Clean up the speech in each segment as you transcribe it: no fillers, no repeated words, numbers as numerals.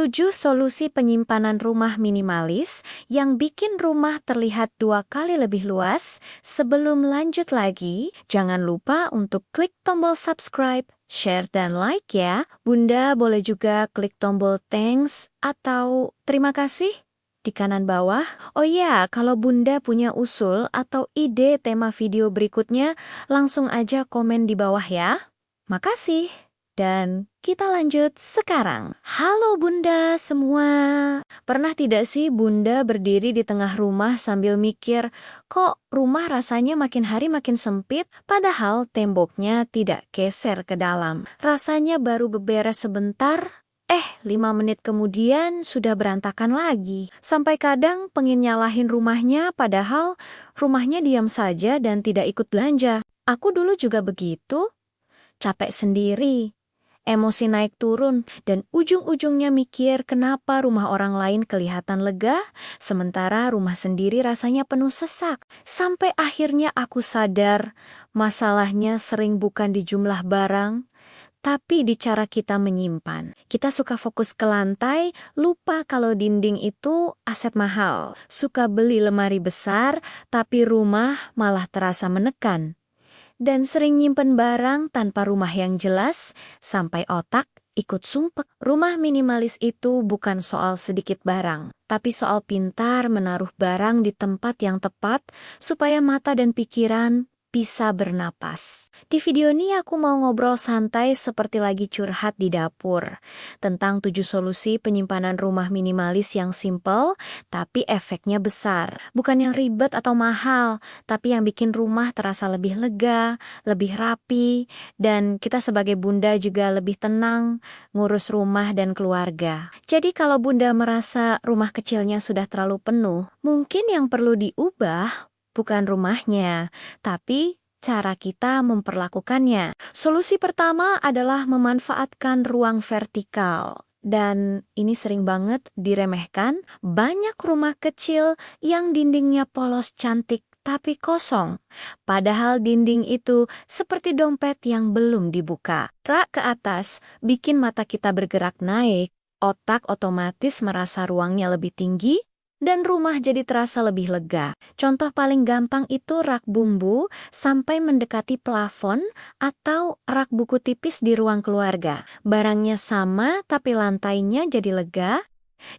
7 solusi penyimpanan rumah minimalis yang bikin rumah terlihat 2 kali lebih luas. Sebelum lanjut lagi, jangan lupa untuk klik tombol subscribe, share, dan like ya. Bunda boleh juga klik tombol thanks atau terima kasih di kanan bawah. Oh ya, kalau Bunda punya usul atau ide tema video berikutnya, langsung aja komen di bawah ya. Makasih. Dan kita lanjut sekarang. Halo Bunda semua. Pernah tidak sih Bunda berdiri di tengah rumah sambil mikir, kok rumah rasanya makin hari makin sempit, padahal temboknya tidak geser ke dalam. Rasanya baru beberes sebentar, 5 menit kemudian sudah berantakan lagi. Sampai kadang pengen nyalahin rumahnya, padahal rumahnya diam saja dan tidak ikut belanja. Aku dulu juga begitu. Capek sendiri, emosi naik turun, dan ujung-ujungnya mikir kenapa rumah orang lain kelihatan lega, sementara rumah sendiri rasanya penuh sesak. Sampai akhirnya aku sadar, masalahnya sering bukan di jumlah barang, tapi di cara kita menyimpan. Kita suka fokus ke lantai, lupa kalau dinding itu aset mahal. Suka beli lemari besar, tapi rumah malah terasa menekan. Dan sering nyimpen barang tanpa rumah yang jelas, sampai otak ikut sumpek. Rumah minimalis itu bukan soal sedikit barang, tapi soal pintar menaruh barang di tempat yang tepat, supaya mata dan pikiran bisa bernapas. Di video ini aku mau ngobrol santai seperti lagi curhat di dapur, tentang 7 solusi penyimpanan rumah minimalis yang simple, tapi efeknya besar. Bukan yang ribet atau mahal, tapi yang bikin rumah terasa lebih lega, lebih rapi, dan kita sebagai bunda juga lebih tenang ngurus rumah dan keluarga. Jadi kalau bunda merasa rumah kecilnya sudah terlalu penuh, mungkin yang perlu diubah bukan rumahnya, tapi cara kita memperlakukannya. Solusi pertama adalah memanfaatkan ruang vertikal. Dan ini sering banget diremehkan, banyak rumah kecil yang dindingnya polos cantik tapi kosong. Padahal dinding itu seperti dompet yang belum dibuka. Rak ke atas bikin mata kita bergerak naik, otak otomatis merasa ruangnya lebih tinggi, dan rumah jadi terasa lebih lega. Contoh paling gampang itu rak bumbu sampai mendekati plafon atau rak buku tipis di ruang keluarga. Barangnya sama tapi lantainya jadi lega,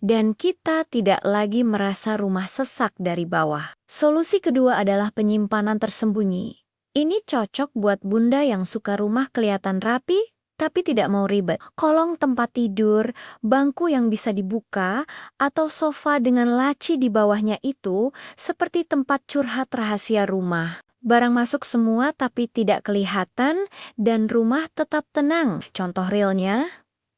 dan kita tidak lagi merasa rumah sesak dari bawah. Solusi kedua adalah penyimpanan tersembunyi. Ini cocok buat bunda yang suka rumah kelihatan rapi, tapi tidak mau ribet. Kolong tempat tidur, bangku yang bisa dibuka, atau sofa dengan laci di bawahnya itu seperti tempat curhat rahasia rumah. Barang masuk semua tapi tidak kelihatan, dan rumah tetap tenang. Contoh realnya,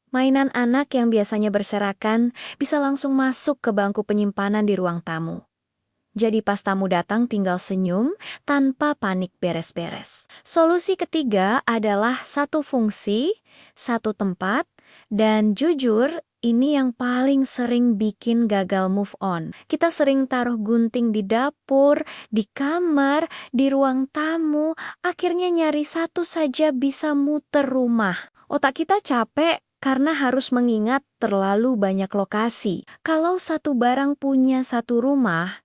mainan anak yang biasanya berserakan bisa langsung masuk ke bangku penyimpanan di ruang tamu. Jadi pas tamu datang tinggal senyum tanpa panik beres-beres. Solusi ketiga adalah satu fungsi, satu tempat, dan jujur ini yang paling sering bikin gagal move on. Kita sering taruh gunting di dapur, di kamar, di ruang tamu, akhirnya nyari satu saja bisa muter rumah. Otak kita capek karena harus mengingat terlalu banyak lokasi. Kalau satu barang punya satu rumah,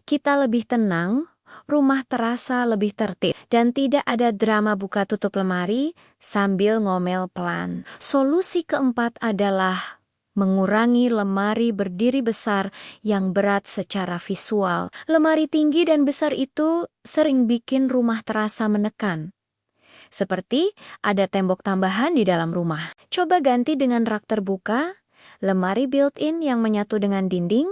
kita lebih tenang, rumah terasa lebih tertib, dan tidak ada drama buka tutup lemari sambil ngomel pelan. Solusi keempat adalah mengurangi lemari berdiri besar yang berat secara visual. Lemari tinggi dan besar itu sering bikin rumah terasa menekan. Seperti ada tembok tambahan di dalam rumah. Coba ganti dengan rak terbuka, lemari built-in yang menyatu dengan dinding,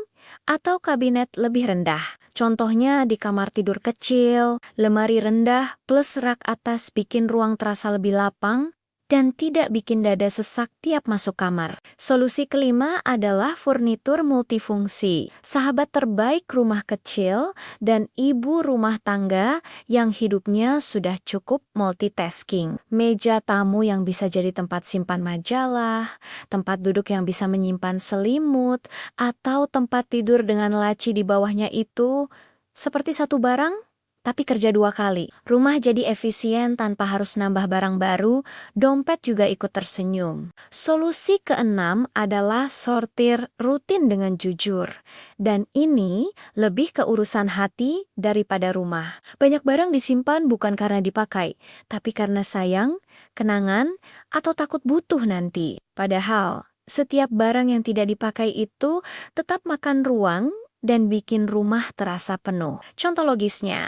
atau kabinet lebih rendah. Contohnya di kamar tidur kecil, lemari rendah plus rak atas bikin ruang terasa lebih lapang dan tidak bikin dada sesak tiap masuk kamar. Solusi kelima adalah furnitur multifungsi. Sahabat terbaik rumah kecil dan ibu rumah tangga yang hidupnya sudah cukup multitasking. Meja tamu yang bisa jadi tempat simpan majalah, tempat duduk yang bisa menyimpan selimut, atau tempat tidur dengan laci di bawahnya itu seperti satu barang tapi kerja 2 kali. Rumah jadi efisien tanpa harus nambah barang baru, dompet juga ikut tersenyum. Solusi keenam adalah sortir rutin dengan jujur. Dan ini lebih ke urusan hati daripada rumah. Banyak barang disimpan bukan karena dipakai, tapi karena sayang, kenangan, atau takut butuh nanti. Padahal, setiap barang yang tidak dipakai itu tetap makan ruang dan bikin rumah terasa penuh. Contoh logisnya,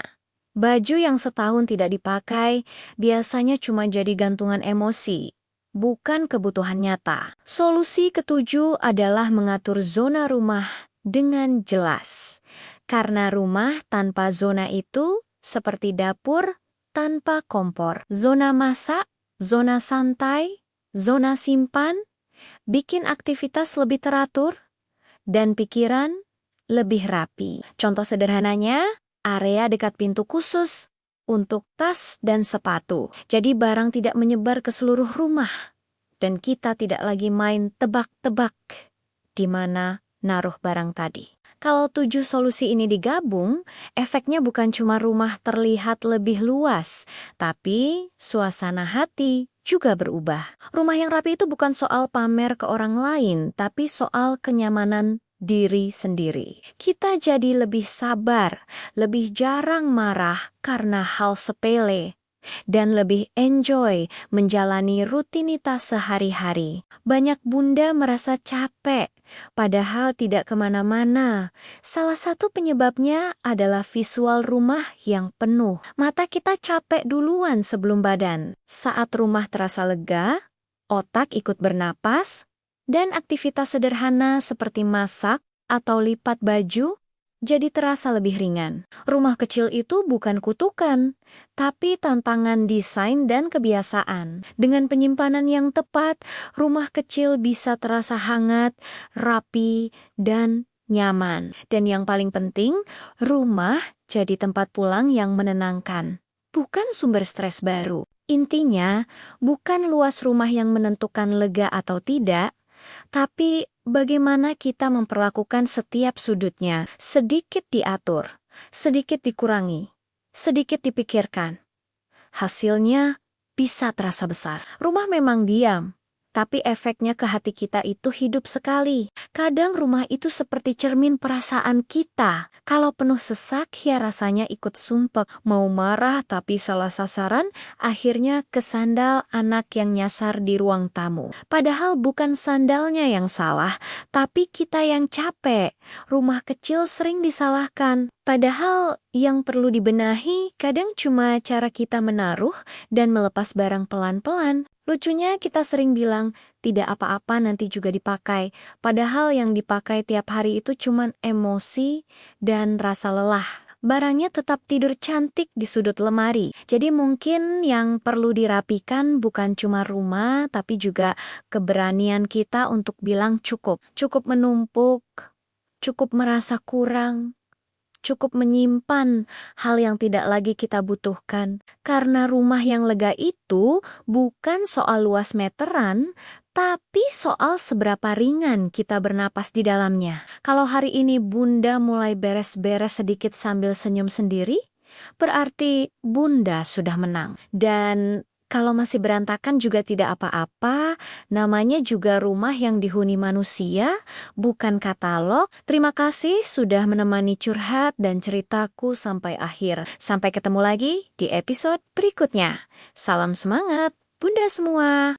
baju yang setahun tidak dipakai biasanya cuma jadi gantungan emosi, bukan kebutuhan nyata. Solusi ketujuh adalah mengatur zona rumah dengan jelas. Karena rumah tanpa zona itu seperti dapur tanpa kompor. Zona masak, zona santai, zona simpan, bikin aktivitas lebih teratur, dan pikiran lebih rapi. Contoh sederhananya, area dekat pintu khusus untuk tas dan sepatu. Jadi barang tidak menyebar ke seluruh rumah. Dan kita tidak lagi main tebak-tebak di mana naruh barang tadi. Kalau 7 solusi ini digabung, efeknya bukan cuma rumah terlihat lebih luas, tapi suasana hati juga berubah. Rumah yang rapi itu bukan soal pamer ke orang lain, tapi soal kenyamanan diri sendiri. Kita jadi lebih sabar, lebih jarang marah karena hal sepele, dan lebih enjoy menjalani rutinitas sehari-hari. Banyak bunda merasa capek, padahal tidak kemana-mana. Salah satu penyebabnya adalah visual rumah yang penuh. Mata kita capek duluan sebelum badan. Saat rumah terasa lega, otak ikut bernapas, dan aktivitas sederhana seperti masak atau lipat baju jadi terasa lebih ringan. Rumah kecil itu bukan kutukan, tapi tantangan desain dan kebiasaan. Dengan penyimpanan yang tepat, rumah kecil bisa terasa hangat, rapi, dan nyaman. Dan yang paling penting, rumah jadi tempat pulang yang menenangkan, bukan sumber stres baru. Intinya, bukan luas rumah yang menentukan lega atau tidak, tapi bagaimana kita memperlakukan setiap sudutnya. Sedikit diatur, sedikit dikurangi, sedikit dipikirkan. Hasilnya bisa terasa besar. Rumah memang diam, tapi efeknya ke hati kita itu hidup sekali. Kadang rumah itu seperti cermin perasaan kita. Kalau penuh sesak, ya rasanya ikut sumpek. Mau marah tapi salah sasaran, akhirnya kesandal anak yang nyasar di ruang tamu. Padahal bukan sandalnya yang salah, tapi kita yang capek. Rumah kecil sering disalahkan. Padahal yang perlu dibenahi kadang cuma cara kita menaruh dan melepas barang pelan-pelan. Lucunya kita sering bilang, tidak apa-apa nanti juga dipakai. Padahal yang dipakai tiap hari itu cuma emosi dan rasa lelah. Barangnya tetap tidur cantik di sudut lemari. Jadi mungkin yang perlu dirapikan bukan cuma rumah, tapi juga keberanian kita untuk bilang cukup. Cukup menumpuk, cukup merasa kurang, cukup menyimpan hal yang tidak lagi kita butuhkan. Karena rumah yang lega itu bukan soal luas meteran, tapi soal seberapa ringan kita bernapas di dalamnya. Kalau hari ini Bunda mulai beres-beres sedikit sambil senyum sendiri, berarti Bunda sudah menang. Dan kalau masih berantakan juga tidak apa-apa, namanya juga rumah yang dihuni manusia, bukan katalog. Terima kasih sudah menemani curhat dan ceritaku sampai akhir. Sampai ketemu lagi di episode berikutnya. Salam semangat, Bunda semua!